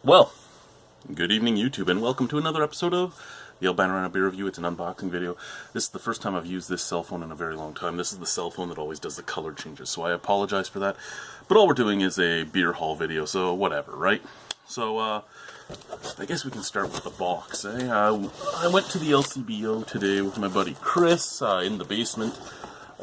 Well, good evening YouTube, and welcome to another episode of the Albino Rhino Beer Review. It's an unboxing video. This is the first time I've used this cell phone in a very long time. This is the cell phone that always does the color changes, so I apologize for that. But all we're doing is a beer haul video, so whatever, right? So, I guess we can start with the box, eh? I went to the LCBO today with my buddy Chris in the basement,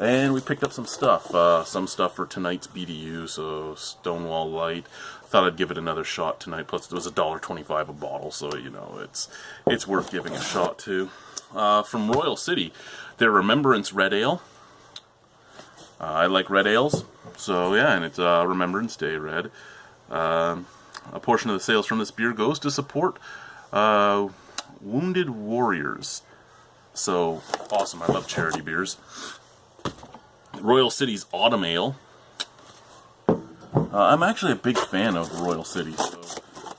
and we picked up some stuff for tonight's BDU, so Stonewall Light. Thought I'd give it another shot tonight, plus it was $1.25 a bottle, so, you know, it's worth giving a shot to. From Royal City, their Remembrance Red Ale. I like red ales, so yeah, and it's Remembrance Day Red. A portion of the sales from this beer goes to support Wounded Warriors. So, awesome, I love charity beers. Royal City's Autumn Ale. I'm actually a big fan of Royal City, so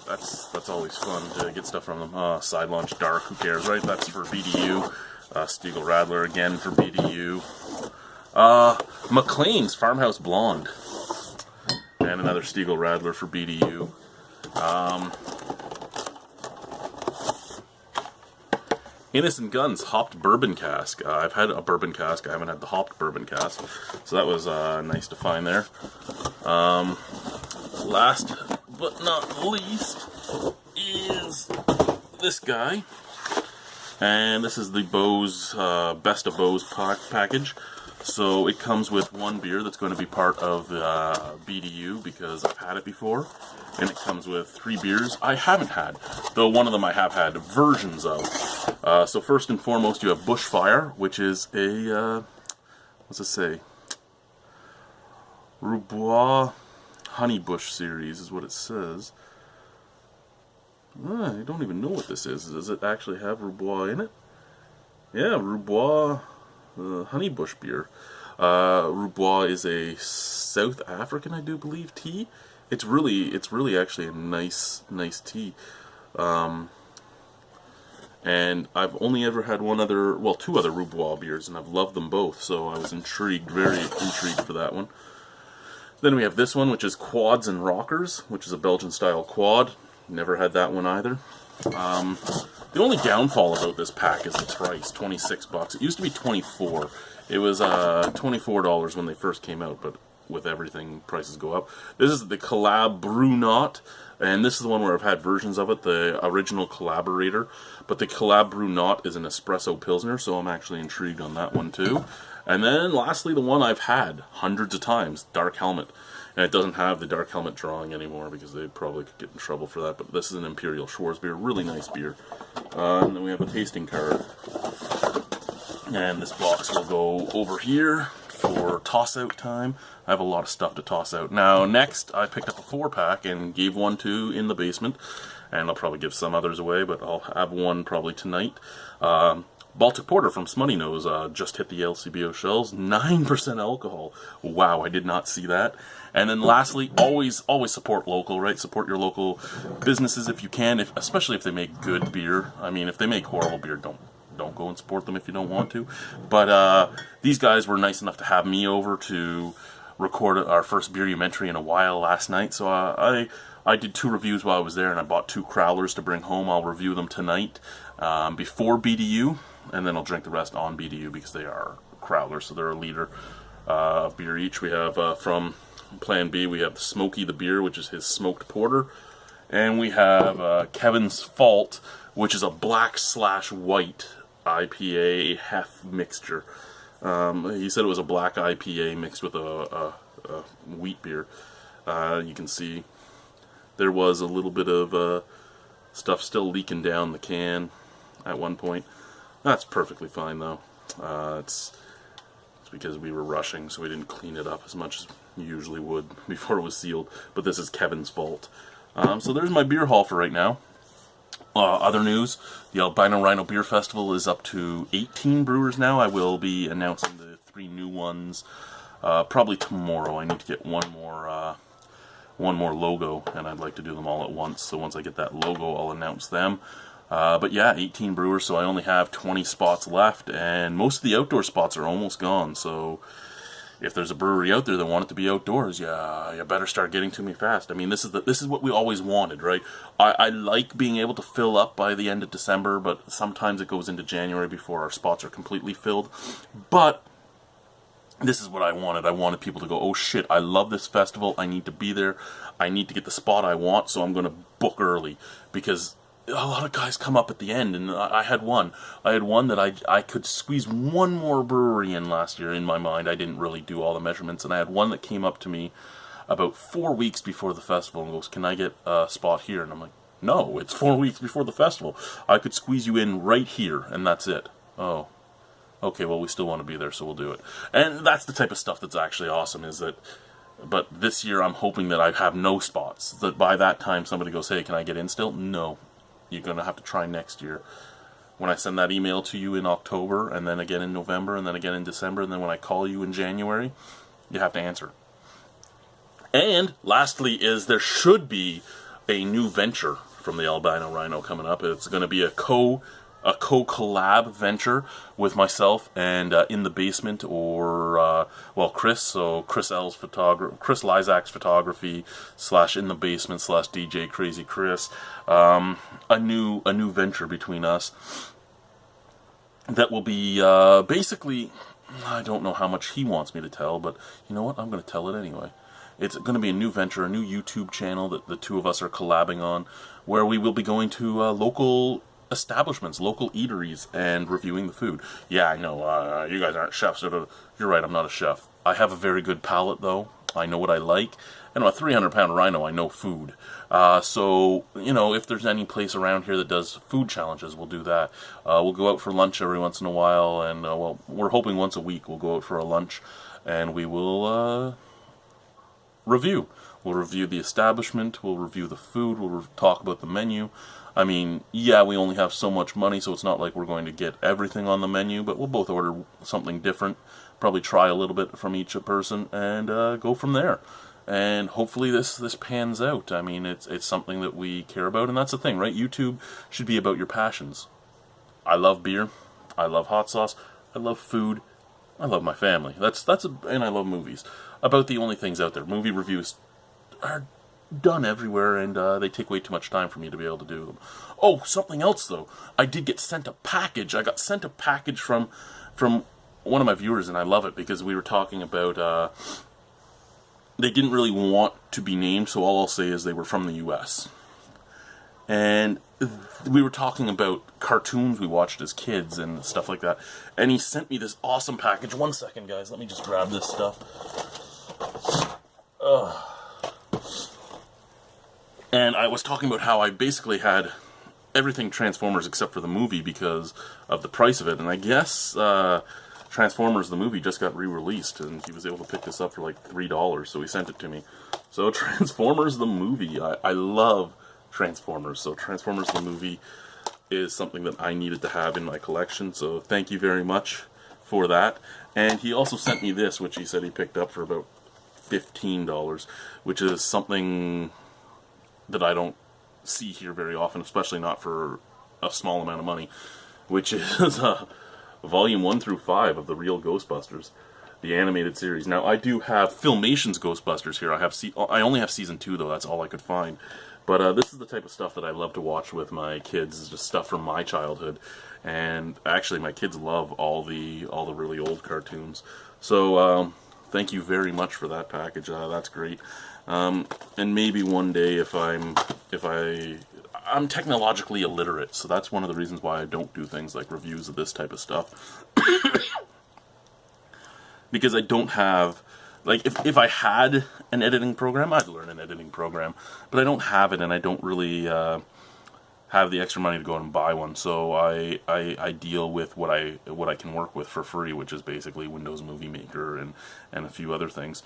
that's always fun to get stuff from them. Side Launch Dark, who cares, right? That's for BDU. Stiegl Radler again for BDU. McLean's Farmhouse Blonde. And another Stiegl Radler for BDU. Innocent Guns Hopped Bourbon Cask. I've had a bourbon cask. I haven't had the hopped bourbon cask. So that was nice to find there. Last but not least is this guy. And this is the Bose, Best of Bose package. So it comes with one beer that's going to be part of BDU because I've had it before. And it comes with 3 beers I haven't had, though one of them I have had versions of. So first and foremost, you have Bushfire, which is a, what's it say? Roubois Honeybush series is what it says. I don't even know what this is. Does it actually have Roubois in it? Yeah, Roubois Honeybush beer. Roubois is a South African, I do believe, tea. It's really actually a nice tea. And I've only ever had two other Roubois beers, and I've loved them both, so I was very intrigued for that one. Then we have this one, which is Quads and Rockers, which is a Belgian-style quad. Never had that one either. The only downfall about this pack is the price, $26. It used to be $24. It was $24 when they first came out, but with everything, prices go up. This is the Collab Brunaut, and this is the one where I've had versions of it, the original Collaborator. But the Collab Brunaut is an espresso pilsner, so I'm actually intrigued on that one too. And then lastly, the one I've had hundreds of times, Dark Helmet. And it doesn't have the Dark Helmet drawing anymore because they probably could get in trouble for that. But this is an Imperial Schwarzbier, really nice beer. And then we have a tasting card. And this box will go over here for toss-out time. I have a lot of stuff to toss out. Now, next, I picked up a 4-pack and gave one to in the basement. And I'll probably give some others away, but I'll have one probably tonight. Baltic Porter from Smutty Nose just hit the LCBO shelves. 9% alcohol. Wow, I did not see that. And then lastly, always support local, right? Support your local businesses if you can, especially if they make good beer. I mean, if they make horrible beer, don't go and support them if you don't want to. But these guys were nice enough to have me over to record our first Beerumentary in a while last night. So I did 2 reviews while I was there, and I bought 2 Crowlers to bring home. I'll review them tonight before BDU, and then I'll drink the rest on BDU because they are Crowlers, so they're a liter of beer each. We have from Plan B, we have Smokey the Beer, which is his smoked porter, and we have Kevin's Fault, which is a black/white IPA hef mixture. He said it was a black IPA mixed with a wheat beer. You can see there was a little bit of stuff still leaking down the can at one point. That's perfectly fine though. It's because we were rushing, so we didn't clean it up as much as you usually would before it was sealed. But this is Kevin's Fault. So there's my beer haul for right now. Other news, the Albino Rhino Beer Festival is up to 18 brewers now. I will be announcing the 3 new ones probably tomorrow. I need to get one more logo, and I'd like to do them all at once. So once I get that logo, I'll announce them. But yeah, 18 brewers, so I only have 20 spots left, and most of the outdoor spots are almost gone. So if there's a brewery out there that want it to be outdoors, yeah, you better start getting to me fast. I mean, this is what we always wanted, right? I like being able to fill up by the end of December, but sometimes it goes into January before our spots are completely filled. But this is what I wanted. I wanted people to go, oh shit, I love this festival. I need to be there. I need to get the spot I want, so I'm going to book early. Because a lot of guys come up at the end, and I had one. I had one that I could squeeze one more brewery in last year in my mind. I didn't really do all the measurements, and I had one that came up to me about 4 weeks before the festival and goes, can I get a spot here? And I'm like, no, it's 4 weeks before the festival. I could squeeze you in right here, and that's it. Oh. Okay, well, we still want to be there, so we'll do it. And that's the type of stuff that's actually awesome, is that... But this year, I'm hoping that I have no spots. That by that time, somebody goes, hey, can I get in still? No. You're going to have to try next year. When I send that email to you in October, and then again in November, and then again in December, and then when I call you in January, you have to answer. And, lastly, is there should be a new venture from the Albino Rhino coming up. It's going to be a co-collab venture with myself and In the Basement, or Chris. So Chris Lizak's photography / In the Basement / DJ Crazy Chris. A new venture between us that will be basically. I don't know how much he wants me to tell, but you know what? I'm going to tell it anyway. It's going to be a new venture, a new YouTube channel that the two of us are collabing on, where we will be going to local establishments, local eateries, and reviewing the food. Yeah, I know, you guys aren't chefs. You're right, I'm not a chef. I have a very good palate, though. I know what I like. And I'm a 300-pound rhino, I know food. So, you know, if there's any place around here that does food challenges, we'll do that. We'll go out for lunch every once in a while, and, we're hoping once a week we'll go out for a lunch, and we will, review. We'll review the establishment, we'll review the food, we'll talk about the menu. I mean, yeah, we only have so much money, so it's not like we're going to get everything on the menu, but we'll both order something different, probably try a little bit from each person, and go from there. And hopefully this pans out. I mean, it's something that we care about, and that's the thing, right? YouTube should be about your passions. I love beer, I love hot sauce, I love food, I love my family. And I love movies. About the only things out there. Movie reviews are done everywhere, and they take way too much time for me to be able to do them. Oh, something else though. I did get sent a package. I got sent a package from one of my viewers, and I love it because we were talking about. They didn't really want to be named, so all I'll say is they were from the U.S. And we were talking about cartoons we watched as kids and stuff like that. And he sent me this awesome package. One second, guys. Let me just grab this stuff. And I was talking about how I basically had everything Transformers except for the movie because of the price of it. And I guess Transformers the movie just got re-released, and he was able to pick this up for like $3, so he sent it to me. So Transformers the movie, I love Transformers. So Transformers the movie is something that I needed to have in my collection, so thank you very much for that. And he also sent me this, which he said he picked up for about $15, which is something that I don't see here very often, especially not for a small amount of money, which is Volume 1 through 5 of the Real Ghostbusters, the animated series. Now, I do have Filmation's Ghostbusters here. I only have Season 2, though. That's all I could find. But this is the type of stuff that I love to watch with my kids. It's just stuff from my childhood. And actually, my kids love all the really old cartoons. So, thank you very much for that package. That's great. And maybe one day, if I'm technologically illiterate, so that's one of the reasons why I don't do things like reviews of this type of stuff. Because I don't have, like, if I had an editing program, I'd learn an editing program, but I don't have it, and I don't really have the extra money to go out and buy one, so I deal with what I can work with for free, which is basically Windows Movie Maker and a few other things,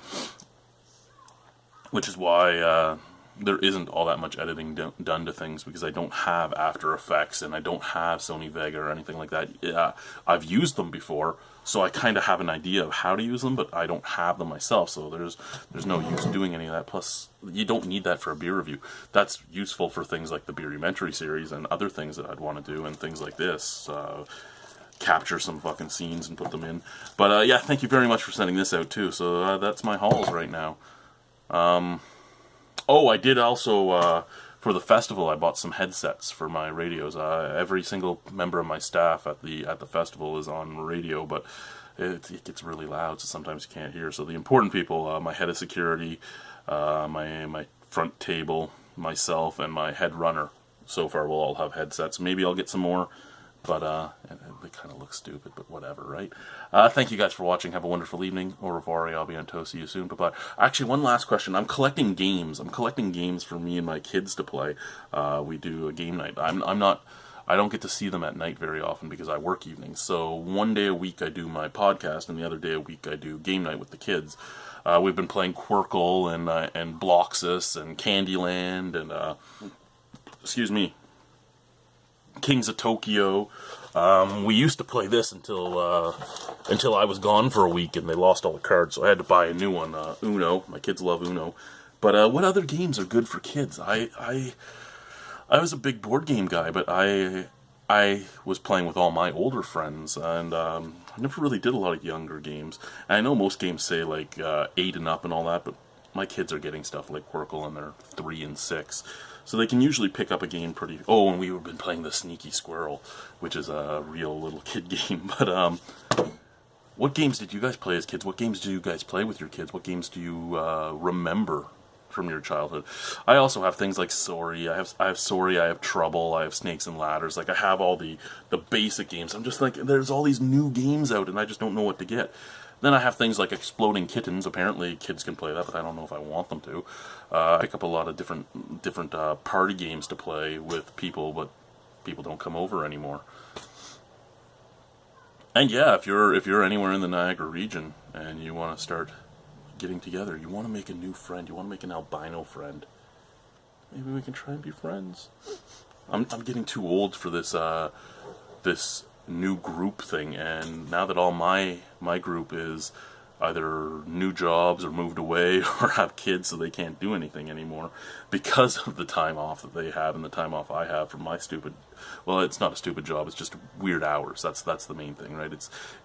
which is why there isn't all that much editing done to things, because I don't have After Effects and I don't have Sony Vega or anything like that. Yeah, I've used them before, so I kind of have an idea of how to use them, but I don't have them myself, so there's no use doing any of that. Plus, you don't need that for a beer review. That's useful for things like the Beerumentary series and other things that I'd want to do, and things like this. capture some fucking scenes and put them in. But yeah, thank you very much for sending this out too. So that's my hauls right now. Oh, I did also, for the festival, I bought some headsets for my radios. Every single member of my staff at the festival is on radio, but it gets really loud, so sometimes you can't hear. So the important people, my head of security, my front table, myself, and my head runner, so far will all have headsets. Maybe I'll get some more, but they kind of look stupid, but whatever, right? Thank you guys for watching. Have a wonderful evening. Au revoir. I'll be on toast. See you soon. Bye-bye. Actually, one last question. I'm collecting games. I'm collecting games for me and my kids to play. We do a game night. I don't get to see them at night very often because I work evenings. So one day a week I do my podcast, and the other day a week I do game night with the kids. We've been playing Quirkle and Bloxus and Candyland and excuse me, Kings of Tokyo. We used to play this until I was gone for a week and they lost all the cards, so I had to buy a new one. Uno. My kids love Uno. But what other games are good for kids? I was a big board game guy, but I was playing with all my older friends, and I never really did a lot of younger games. And I know most games say like 8 and up and all that, but my kids are getting stuff like Quirkle and they're 3 and 6. So they can usually pick up a game pretty... Oh, and we've been playing the Sneaky Squirrel, which is a real little kid game. But what games did you guys play as kids? What games do you guys play with your kids? What games do you remember from your childhood? I also have things like Sorry. I have Sorry. I have Trouble. I have Snakes and Ladders. Like, I have all the basic games. I'm just like, there's all these new games out, and I just don't know what to get. Then I have things like Exploding Kittens. Apparently kids can play that, but I don't know if I want them to. I pick up a lot of different party games to play with people, but people don't come over anymore. And yeah, if you're anywhere in the Niagara region and you want to start getting together, you want to make a new friend, you want to make an albino friend, maybe we can try and be friends. I'm getting too old for this this new group thing, and now that all my group is either new jobs or moved away or have kids, so they can't do anything anymore because of the time off that they have and the time off I have from my stupid, well, it's not a stupid job, it's just weird hours. That's the main thing, right?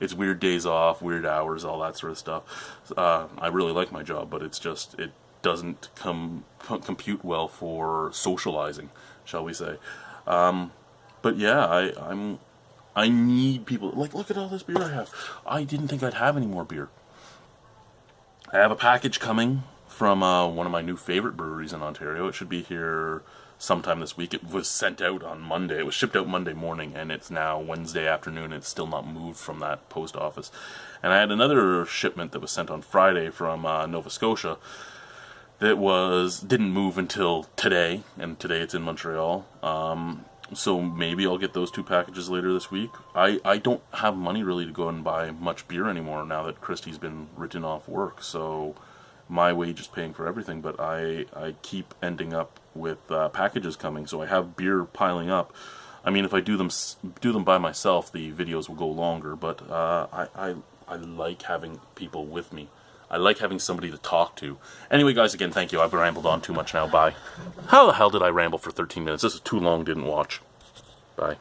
It's weird days off, weird hours, all that sort of stuff. I really like my job, but it's just, it doesn't compute well for socializing, shall we say. But yeah, I need people. Like, look at all this beer I have. I didn't think I'd have any more beer. I have a package coming from one of my new favorite breweries in Ontario. It should be here sometime this week. It was sent out on Monday. It was shipped out Monday morning, and it's now Wednesday afternoon. It's still not moved from that post office. And I had another shipment that was sent on Friday from Nova Scotia that didn't move until today, and today it's in Montreal. So maybe I'll get those 2 packages later this week. I don't have money really to go and buy much beer anymore now that Christy's been written off work, so my wage is paying for everything, but I keep ending up with packages coming, so I have beer piling up. I mean, if I do them by myself, the videos will go longer, but I like having people with me. I like having somebody to talk to. Anyway, guys, again, thank you. I've rambled on too much now. Bye. How the hell did I ramble for 13 minutes? This is too long, didn't watch. Bye.